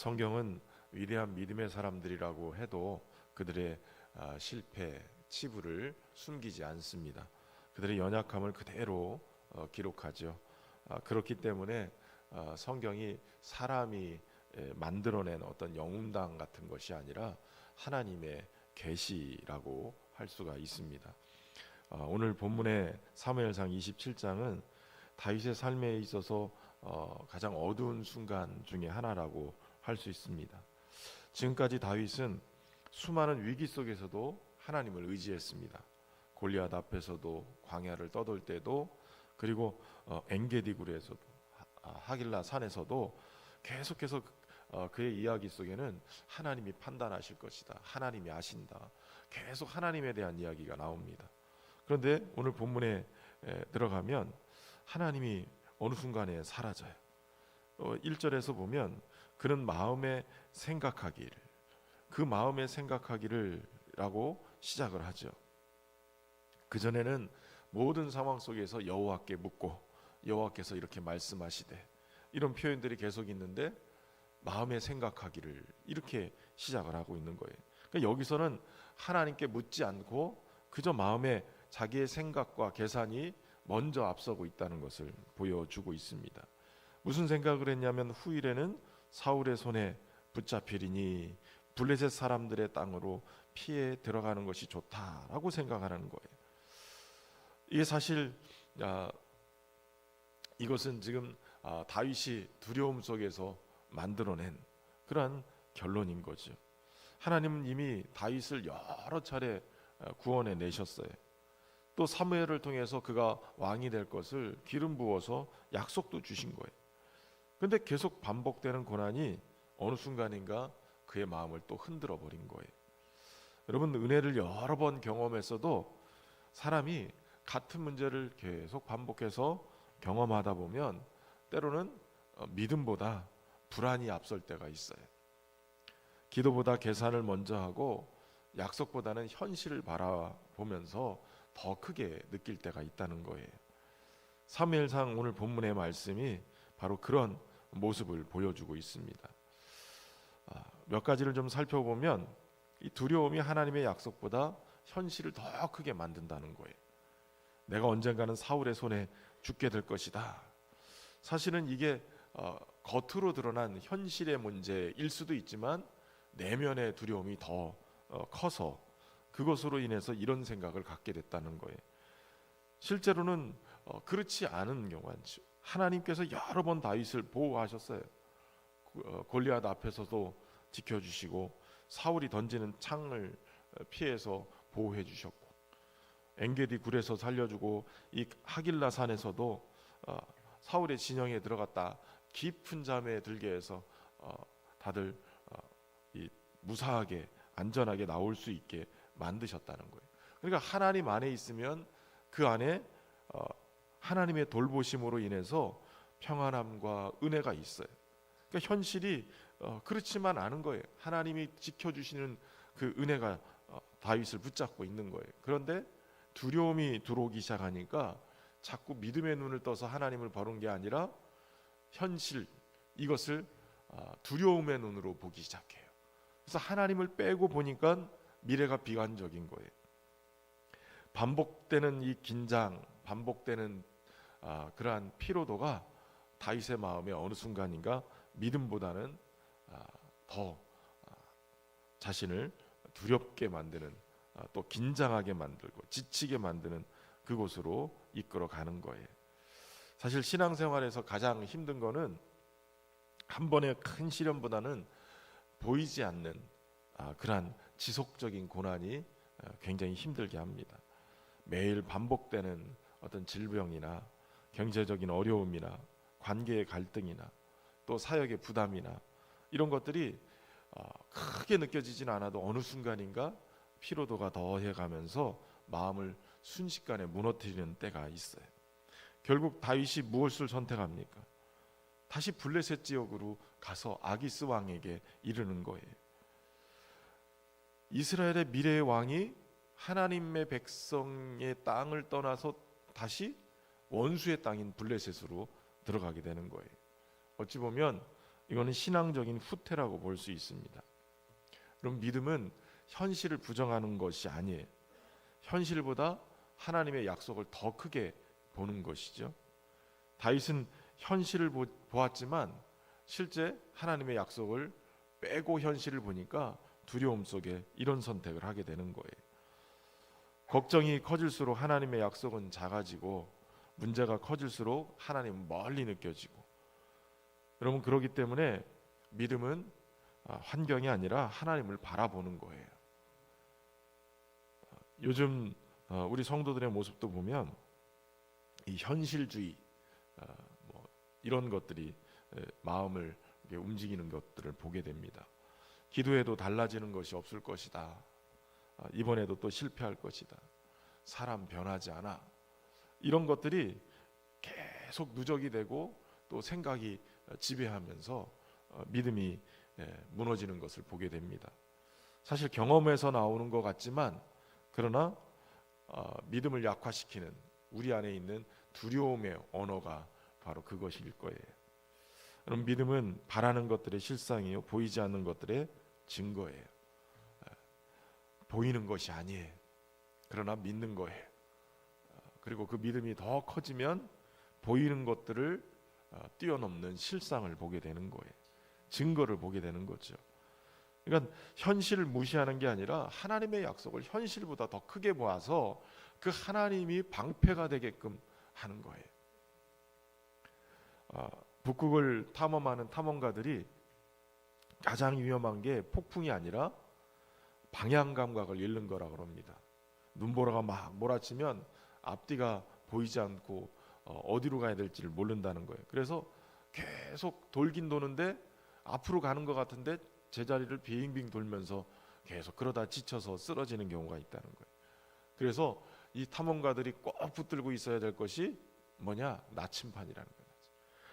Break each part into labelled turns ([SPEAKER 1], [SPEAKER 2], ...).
[SPEAKER 1] 성경은 위대한 믿음의 사람들이라고 해도 그들의 실패, 치부를 숨기지 않습니다. 그들의 연약함을 그대로 기록하죠. 그렇기 때문에 성경이 사람이 만들어낸 어떤 영웅당 같은 것이 아니라 하나님의 계시라고 할 수가 있습니다. 오늘 본문의 사무엘상 27장은 다윗의 삶에 있어서 가장 어두운 순간 중에 하나라고 할 수 있습니다. 지금까지 다윗은 수많은 위기 속에서도 하나님을 의지했습니다. 골리앗 앞에서도, 광야를 떠돌 때도, 그리고 엔게디 굴에서도, 하길라 산에서도 계속해서 그의 이야기 속에는 하나님이 판단하실 것이다, 하나님이 아신다, 계속 하나님에 대한 이야기가 나옵니다. 그런데 오늘 본문에 들어가면 하나님이 어느 순간에 사라져요. 1절에서 보면 그는 마음에 생각하기를, 그 마음에 생각하기를 라고 시작을 하죠. 그전에는 모든 상황 속에서 여호와께 묻고 여호와께서 이렇게 말씀하시되, 이런 표현들이 계속 있는데 마음에 생각하기를 이렇게 시작을 하고 있는 거예요. 그러니까 여기서는 하나님께 묻지 않고 그저 마음에 자기의 생각과 계산이 먼저 앞서고 있다는 것을 보여주고 있습니다. 무슨 생각을 했냐면, 후일에는 사울의 손에 붙잡히리니 블레셋 사람들의 땅으로 피해 들어가는 것이 좋다라고 생각하는 거예요. 이게 사실 이것은 지금 다윗이 두려움 속에서 만들어낸 그러한 결론인 거죠. 하나님은 이미 다윗을 여러 차례 구원해 내셨어요. 또 사무엘을 통해서 그가 왕이 될 것을 기름 부어서 약속도 주신 거예요. 그런데 계속 반복되는 고난이 어느 순간인가 그의 마음을 또 흔들어 버린 거예요. 여러분, 은혜를 여러 번 경험했어도 사람이 같은 문제를 계속 반복해서 경험하다 보면 때로는 믿음보다 불안이 앞설 때가 있어요. 기도보다 계산을 먼저 하고 약속보다는 현실을 바라보면서 더 크게 느낄 때가 있다는 거예요. 사무엘상 오늘 본문의 말씀이 바로 그런 모습을 보여주고 있습니다. 몇 가지를 좀 살펴보면 이 두려움이 하나님의 약속보다 현실을 더 크게 만든다는 거예요. 내가 언젠가는 사울의 손에 죽게 될 것이다. 사실은 이게 겉으로 드러난 현실의 문제일 수도 있지만 내면의 두려움이 더 커서 그것으로 인해서 이런 생각을 갖게 됐다는 거예요. 실제로는 그렇지 않은 경우가 있죠. 하나님께서 여러 번 다윗을 보호하셨어요. 골리앗 앞에서도 지켜주시고 사울이 던지는 창을 피해서 보호해 주셨고, 엔게디 굴에서 살려주고, 이 하길라 산에서도 사울의 진영에 들어갔다 깊은 잠에 들게 해서 다들 무사하게 안전하게 나올 수 있게 만드셨다는 거예요. 그러니까 하나님 안에 있으면 그 안에 하나님의 돌보심으로 인해서 평안함과 은혜가 있어요. 그러니까 현실이 그렇지만 않은 거예요. 하나님이 지켜주시는 그 은혜가 다윗을 붙잡고 있는 거예요. 그런데 두려움이 들어오기 시작하니까 자꾸 믿음의 눈을 떠서 하나님을 바라본 게 아니라 현실, 이것을 두려움의 눈으로 보기 시작해요. 그래서 하나님을 빼고 보니까 미래가 비관적인 거예요. 반복되는 이 긴장, 반복되는 그러한 피로도가 다윗의 마음에 어느 순간인가 믿음보다는 더 자신을 두렵게 만드는, 또 긴장하게 만들고 지치게 만드는 그곳으로 이끌어가는 거예요. 사실 신앙생활에서 가장 힘든 거는 한 번의 큰 시련보다는 보이지 않는 그러한 지속적인 고난이 굉장히 힘들게 합니다. 매일 반복되는 어떤 질병이나 경제적인 어려움이나 관계의 갈등이나 또 사역의 부담이나 이런 것들이 크게 느껴지진 않아도 어느 순간인가 피로도가 더해가면서 마음을 순식간에 무너뜨리는 때가 있어요. 결국 다윗이 무엇을 선택합니까? 다시 블레셋 지역으로 가서 아기스 왕에게 이르는 거예요. 이스라엘의 미래의 왕이 하나님의 백성의 땅을 떠나서 다시 원수의 땅인 블레셋으로 들어가게 되는 거예요. 어찌 보면 이거는 신앙적인 후퇴라고 볼 수 있습니다. 그럼 믿음은 현실을 부정하는 것이 아니에요. 현실보다 하나님의 약속을 더 크게 보는 것이죠. 다윗은 현실을 보았지만 실제 하나님의 약속을 빼고 현실을 보니까 두려움 속에 이런 선택을 하게 되는 거예요. 걱정이 커질수록 하나님의 약속은 작아지고 문제가 커질수록 하나님은 멀리 느껴지고, 여러분 그렇기 때문에 믿음은 환경이 아니라 하나님을 바라보는 거예요. 요즘 우리 성도들의 모습도 보면 이 현실주의 이런 것들이 마음을 움직이는 것들을 보게 됩니다. 기도해도 달라지는 것이 없을 것이다. 이번에도 또 실패할 것이다. 사람 변하지 않아. 이런 것들이 계속 누적이 되고 또 생각이 지배하면서 믿음이 무너지는 것을 보게 됩니다. 사실 경험에서 나오는 것 같지만 그러나 믿음을 약화시키는 우리 안에 있는 두려움의 언어가 바로 그것일 거예요. 그럼 믿음은 바라는 것들의 실상이요 보이지 않는 것들의 증거예요. 보이는 것이 아니에요. 그러나 믿는 거예요. 그리고 그 믿음이 더 커지면 보이는 것들을 뛰어넘는 실상을 보게 되는 거예요. 증거를 보게 되는 거죠. 그러니까 현실을 무시하는 게 아니라 하나님의 약속을 현실보다 더 크게 보아서 그 하나님이 방패가 되게끔 하는 거예요. 북극을 탐험하는 탐험가들이 가장 위험한 게 폭풍이 아니라 방향 감각을 잃는 거라고 합니다. 눈보라가 막 몰아치면 앞뒤가 보이지 않고 어디로 가야 될지를 모른다는 거예요. 그래서 계속 돌긴 도는데 앞으로 가는 것 같은데 제자리를 빙빙 돌면서 계속 그러다 지쳐서 쓰러지는 경우가 있다는 거예요. 그래서 이 탐험가들이 꼭 붙들고 있어야 될 것이 뭐냐? 나침판이라는 거예요.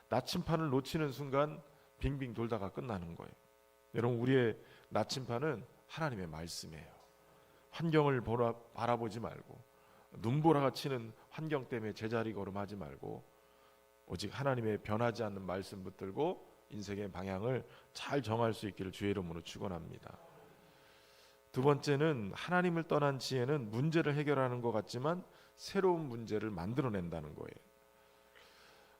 [SPEAKER 1] 나침판을 놓치는 순간 빙빙 돌다가 끝나는 거예요. 여러분 우리의 나침판은 하나님의 말씀이에요. 환경을 바라보지 말고 눈보라가 치는 환경 때문에 제자리 걸음하지 말고 오직 하나님의 변하지 않는 말씀 붙들고 인생의 방향을 잘 정할 수 있기를 주의 이름으로 축원합니다. 두 번째는 하나님을 떠난 지혜는 문제를 해결하는 것 같지만 새로운 문제를 만들어낸다는 거예요.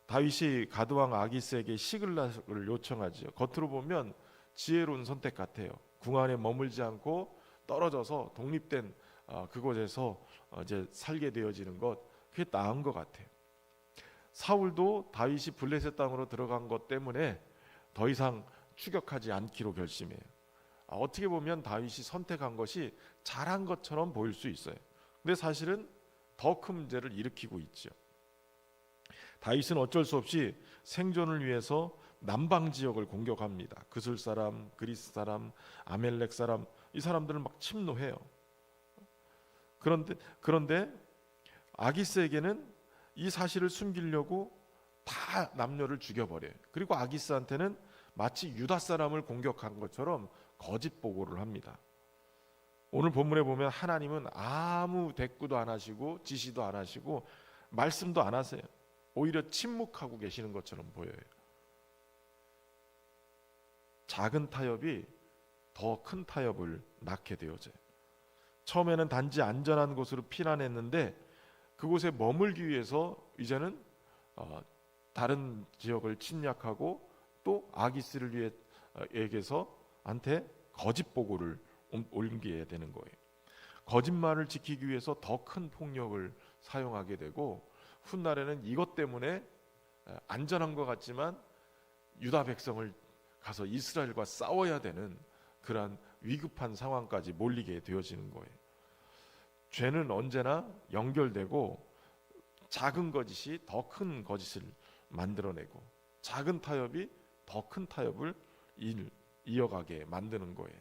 [SPEAKER 1] 다윗이 가드왕 아기스에게 시글락을 요청하지요. 겉으로 보면 지혜로운 선택 같아요. 궁 안에 머물지 않고 떨어져서 독립된 그곳에서 이제 살게 되어지는 것, 그게 나은 것 같아요. 사울도 다윗이 블레셋 땅으로 들어간 것 때문에 더 이상 추격하지 않기로 결심해요. 어떻게 보면 다윗이 선택한 것이 잘한 것처럼 보일 수 있어요. 근데 사실은 더 큰 문제를 일으키고 있죠. 다윗은 어쩔 수 없이 생존을 위해서 남방 지역을 공격합니다. 그술 사람, 그리스 사람, 아멜렉 사람, 이 사람들을 막 침노해요. 그런데 아기스에게는 이 사실을 숨기려고 다 남녀를 죽여버려요. 그리고 아기스한테는 마치 유다 사람을 공격한 것처럼 거짓 보고를 합니다. 오늘 본문에 보면 하나님은 아무 대꾸도 안 하시고 지시도 안 하시고 말씀도 안 하세요. 오히려 침묵하고 계시는 것처럼 보여요. 작은 타협이 더 큰 타협을 낳게 되어져요. 처음에는 단지 안전한 곳으로 피난했는데 그곳에 머물기 위해서 이제는 다른 지역을 침략하고 또 아기스를 위해서 한테 거짓 보고를 옮기게 되는 거예요. 거짓말을 지키기 위해서 더 큰 폭력을 사용하게 되고 훗날에는 이것 때문에 안전한 것 같지만 유다 백성을 가서 이스라엘과 싸워야 되는 그러한 위급한 상황까지 몰리게 되어지는 거예요. 죄는 언제나 연결되고 작은 거짓이 더 큰 거짓을 만들어내고 작은 타협이 더 큰 타협을 이어가게 만드는 거예요.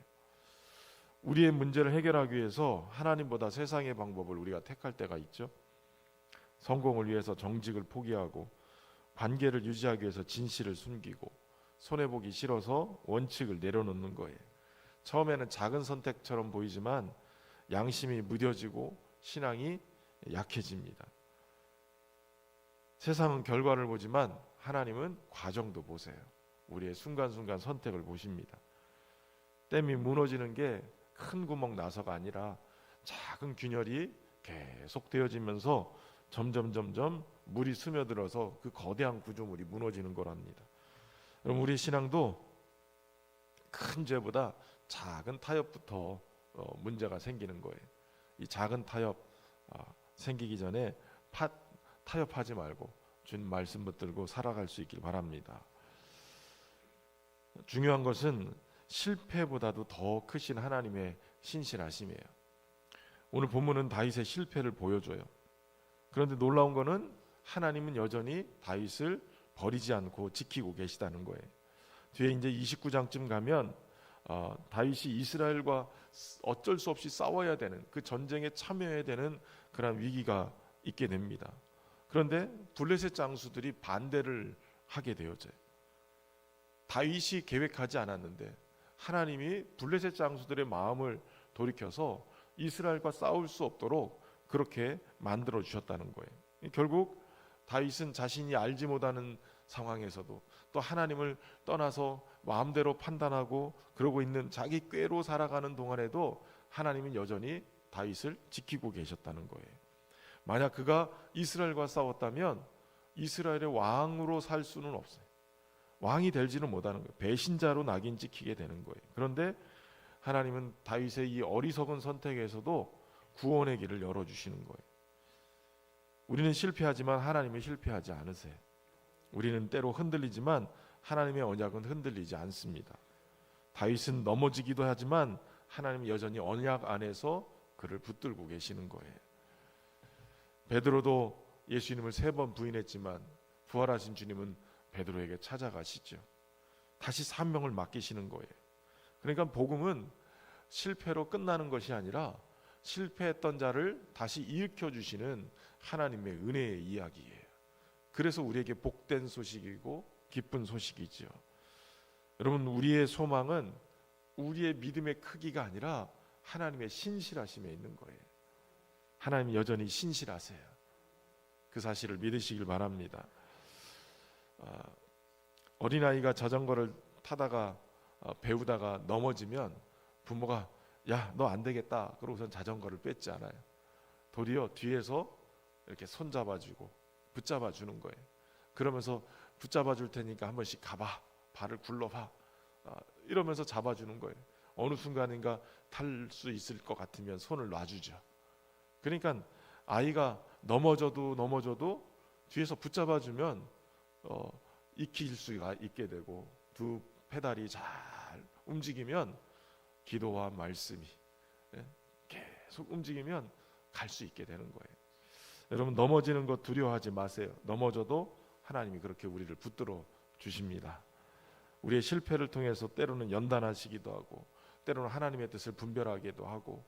[SPEAKER 1] 우리의 문제를 해결하기 위해서 하나님보다 세상의 방법을 우리가 택할 때가 있죠. 성공을 위해서 정직을 포기하고 관계를 유지하기 위해서 진실을 숨기고 손해보기 싫어서 원칙을 내려놓는 거예요. 처음에는 작은 선택처럼 보이지만 양심이 무뎌지고 신앙이 약해집니다. 세상은 결과를 보지만 하나님은 과정도 보세요. 우리의 순간순간 선택을 보십니다. 댐이 무너지는 게 큰 구멍 나서가 아니라 작은 균열이 계속 되어지면서 점점 물이 스며들어서 그 거대한 구조물이 무너지는 거랍니다. 여러분, 우리 신앙도 큰 죄보다 작은 타협부터 문제가 생기는 거예요. 이 작은 타협 생기기 전에 타협하지 말고 주님 말씀 붙들고 살아갈 수 있길 바랍니다. 중요한 것은 실패보다도 더 크신 하나님의 신실하심이에요. 오늘 본문은 다윗의 실패를 보여줘요. 그런데 놀라운 것은 하나님은 여전히 다윗을 버리지 않고 지키고 계시다는 거예요. 뒤에 이제 29장쯤 가면 다윗이 이스라엘과 어쩔 수 없이 싸워야 되는, 그 전쟁에 참여해야 되는 그런 위기가 있게 됩니다. 그런데 블레셋 장수들이 반대를 하게 되어져요. 다윗이 계획하지 않았는데 하나님이 블레셋 장수들의 마음을 돌이켜서 이스라엘과 싸울 수 없도록 그렇게 만들어 주셨다는 거예요. 결국 다윗은 자신이 알지 못하는 상황에서도 또 하나님을 떠나서 마음대로 판단하고 그러고 있는 자기 꾀로 살아가는 동안에도 하나님은 여전히 다윗을 지키고 계셨다는 거예요. 만약 그가 이스라엘과 싸웠다면 이스라엘의 왕으로 살 수는 없어요. 왕이 되지는 못하는 거예요. 배신자로 낙인 찍히게 되는 거예요. 그런데 하나님은 다윗의 이 어리석은 선택에서도 구원의 길을 열어주시는 거예요. 우리는 실패하지만 하나님은 실패하지 않으세요. 우리는 때로 흔들리지만 하나님의 언약은 흔들리지 않습니다. 다윗은 넘어지기도 하지만 하나님은 여전히 언약 안에서 그를 붙들고 계시는 거예요. 베드로도 예수님을 3번 부인했지만 부활하신 주님은 베드로에게 찾아가시죠. 다시 사명을 맡기시는 거예요. 그러니까 복음은 실패로 끝나는 것이 아니라 실패했던 자를 다시 일으켜 주시는 하나님의 은혜의 이야기예요. 그래서 우리에게 복된 소식이고 기쁜 소식이죠. 여러분, 우리의 소망은 우리의 믿음의 크기가 아니라 하나님의 신실하심에 있는 거예요. 하나님이 여전히 신실하세요. 그 사실을 믿으시길 바랍니다. 어린아이가 자전거를 타다가 배우다가 넘어지면 부모가 야, 너 안 되겠다 그러고선 자전거를 뺏지 않아요. 도리어 뒤에서 이렇게 손잡아주고 붙잡아주는 거예요. 그러면서 붙잡아줄 테니까 한 번씩 가봐, 발을 굴러봐, 이러면서 잡아주는 거예요. 어느 순간인가 탈 수 있을 것 같으면 손을 놔주죠. 그러니까 아이가 넘어져도 뒤에서 붙잡아주면 익힐 수가 있게 되고 두 페달이 잘 움직이면 기도와 말씀이 계속 움직이면 갈 수 있게 되는 거예요. 여러분, 넘어지는 것 두려워하지 마세요. 넘어져도 하나님이 그렇게 우리를 붙들어 주십니다. 우리의 실패를 통해서 때로는 연단하시기도 하고 때로는 하나님의 뜻을 분별하기도 하고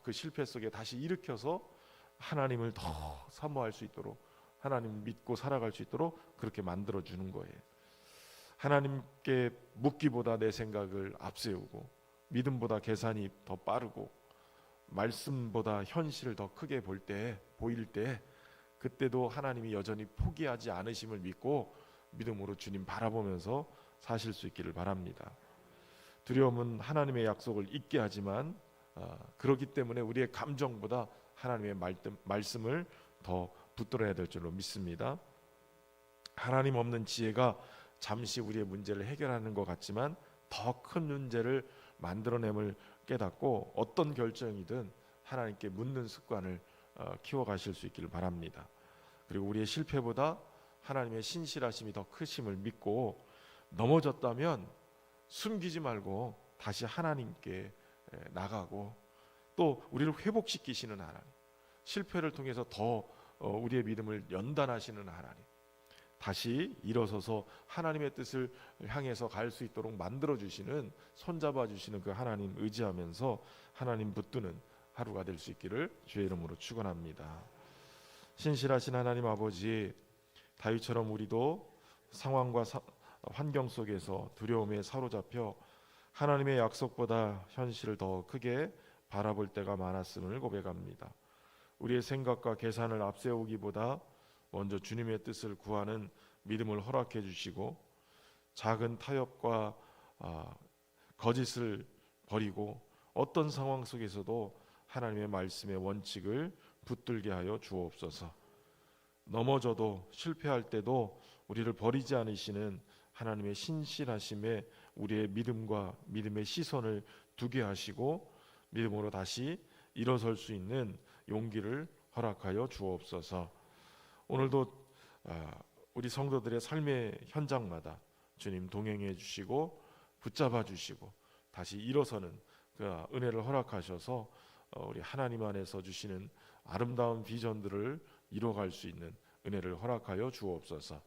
[SPEAKER 1] 그 실패 속에 다시 일으켜서 하나님을 더 사모할 수 있도록, 하나님 믿고 살아갈 수 있도록 그렇게 만들어 주는 거예요. 하나님께 묻기보다 내 생각을 앞세우고 믿음보다 계산이 더 빠르고 말씀보다 현실을 더 크게 보일 때 그때도 하나님이 여전히 포기하지 않으심을 믿고 믿음으로 주님 바라보면서 사실 수 있기를 바랍니다. 두려움은 하나님의 약속을 잊게 하지만 그렇기 때문에 우리의 감정보다 하나님의 말씀을 더 붙들어야 될 줄로 믿습니다. 하나님 없는 지혜가 잠시 우리의 문제를 해결하는 것 같지만 더 큰 문제를 만들어냄을 깨닫고 어떤 결정이든 하나님께 묻는 습관을 키워가실 수 있기를 바랍니다. 그리고 우리의 실패보다 하나님의 신실하심이 더 크심을 믿고 넘어졌다면 숨기지 말고 다시 하나님께 나가고 또 우리를 회복시키시는 하나님, 실패를 통해서 더 우리의 믿음을 연단하시는 하나님, 다시 일어서서 하나님의 뜻을 향해서 갈 수 있도록 만들어주시는, 손잡아주시는 그 하나님 의지하면서 하나님 붙드는 하루가 될 수 있기를 주의 이름으로 축원합니다. 신실하신 하나님 아버지, 다윗처럼 우리도 상황과 환경 속에서 두려움에 사로잡혀 하나님의 약속보다 현실을 더 크게 바라볼 때가 많았음을 고백합니다. 우리의 생각과 계산을 앞세우기보다 먼저 주님의 뜻을 구하는 믿음을 허락해 주시고 작은 타협과 거짓을 버리고 어떤 상황 속에서도 하나님의 말씀의 원칙을 붙들게 하여 주옵소서. 넘어져도 실패할 때도 우리를 버리지 않으시는 하나님의 신실하심에 우리의 믿음과 믿음의 시선을 두게 하시고 믿음으로 다시 일어설 수 있는 용기를 허락하여 주옵소서. 오늘도 우리 성도들의 삶의 현장마다 주님 동행해 주시고 붙잡아 주시고 다시 일어서는 그 은혜를 허락하셔서 우리 하나님 안에서 주시는 아름다운 비전들을 이뤄갈 수 있는 은혜를 허락하여 주옵소서.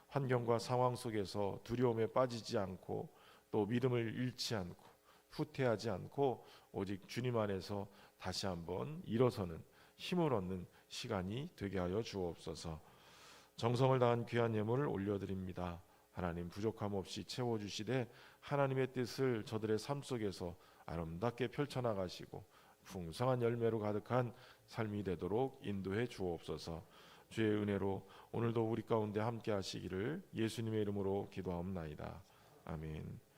[SPEAKER 1] 환경과 상황 속에서 두려움에 빠지지 않고 또 믿음을 잃지 않고 후퇴하지 않고 오직 주님 안에서 다시 한번 일어서는 힘을 얻는 시간이 되게 하여 주옵소서. 정성을 다한 귀한 예물을 올려드립니다. 하나님 부족함 없이 채워주시되 하나님의 뜻을 저들의 삶 속에서 아름답게 펼쳐나가시고 풍성한 열매로 가득한 삶이 되도록 인도해 주옵소서. 주의 은혜로 오늘도 우리 가운데 함께 하시기를 예수님의 이름으로 기도하옵나이다. 아멘.